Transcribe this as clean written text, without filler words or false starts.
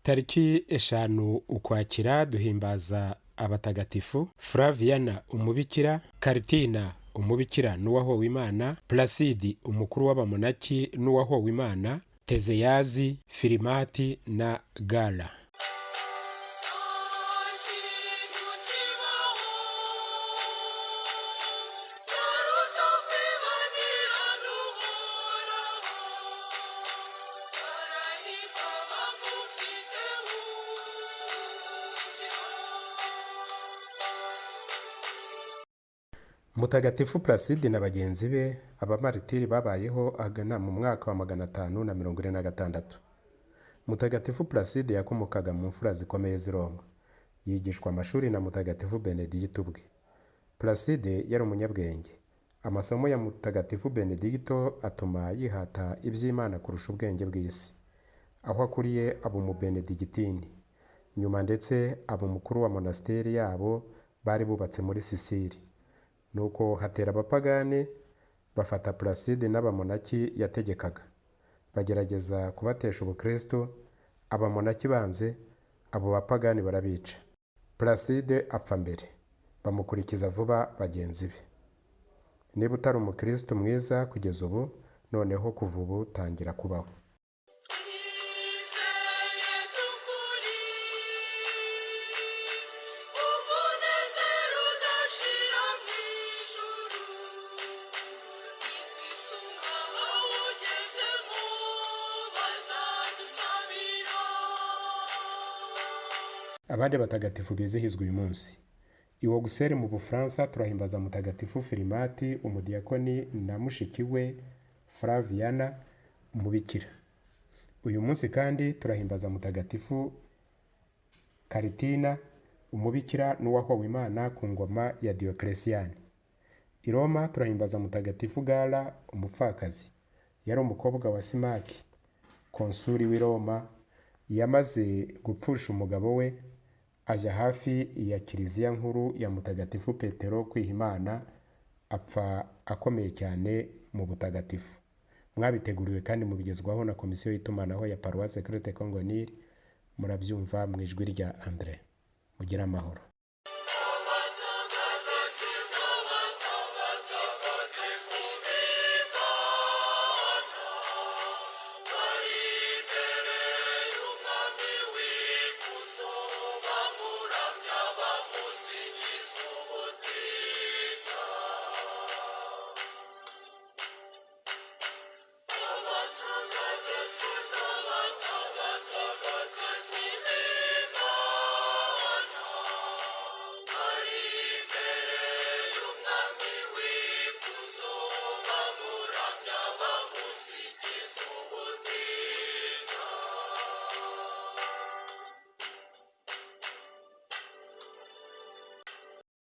Tariki 5 Ukwakira duhimbaza abatagatifu Flaviana umubikira, Karitina umubikira n'uwahowe Imana, Plasidi umukuru w'abamonaki n'uwahowe Imana, Tezeyazi, Filimati na Gala. Mutagatifu Plasidi na bagenzi be abamaritiri babayeho agana mu mwaka wa 546. Mutagatifu Plasidi yakomokaga mu mfura zikomeye z'i Roma. Yigishwa amashuri na Mutagatifu Benedikito ubwe. Plasidi yari umunyabwenge. Amasomo ya Mutagatifu Benedikito atuma yihata iby'Imana kurusha ubwenge bw'isi. Aho akuriye aba umubenedikitini. Nyuma ndetse aba umukuru wa monasteri yabo bari bubatse muri Sisili. Nuko hatera abapagani bafata Plasidi n'abamonaki yategekaga. Bagerageza kubatesha ubukristo, abamonaki banze, abo bapagani barabica. Plasidi apfa mbere, bamukurikiza vuba bagenzi be. Niba utari umukristo mwiza kugeza ubu, noneho kuva ubu tangira kubaho. Abandi batagatifu bizihizwa uyu munsi. I Auxerre mu Bufaransa turahimbaza Mutagatifu Filimati umudiyakoni na mushiki we Flaviana umubikira. Uyu munsi kandi turahimbaza Mutagatifu Karitina umubikira n'uwahowe Imana ku ngoma ya Diocletian. I Roma turahimbaza Mutagatifu Gala umupfakazi. Yari umukobwa wa Simaki, konsuli w'i Roma. Yamaze gupfusha umugabo we, aja hafi ya kiliziya nkuru ya Mutagatifu Petero kwiha Imana, apfa akomeye cyane mu butagatifu. Mwabiteguriwe kandi mubigezwaho na komisiyo y'itumanaho ya Paroisse Crete Congo-Nil. Murabyumva mu ijwi rya André. Mugira amahoro.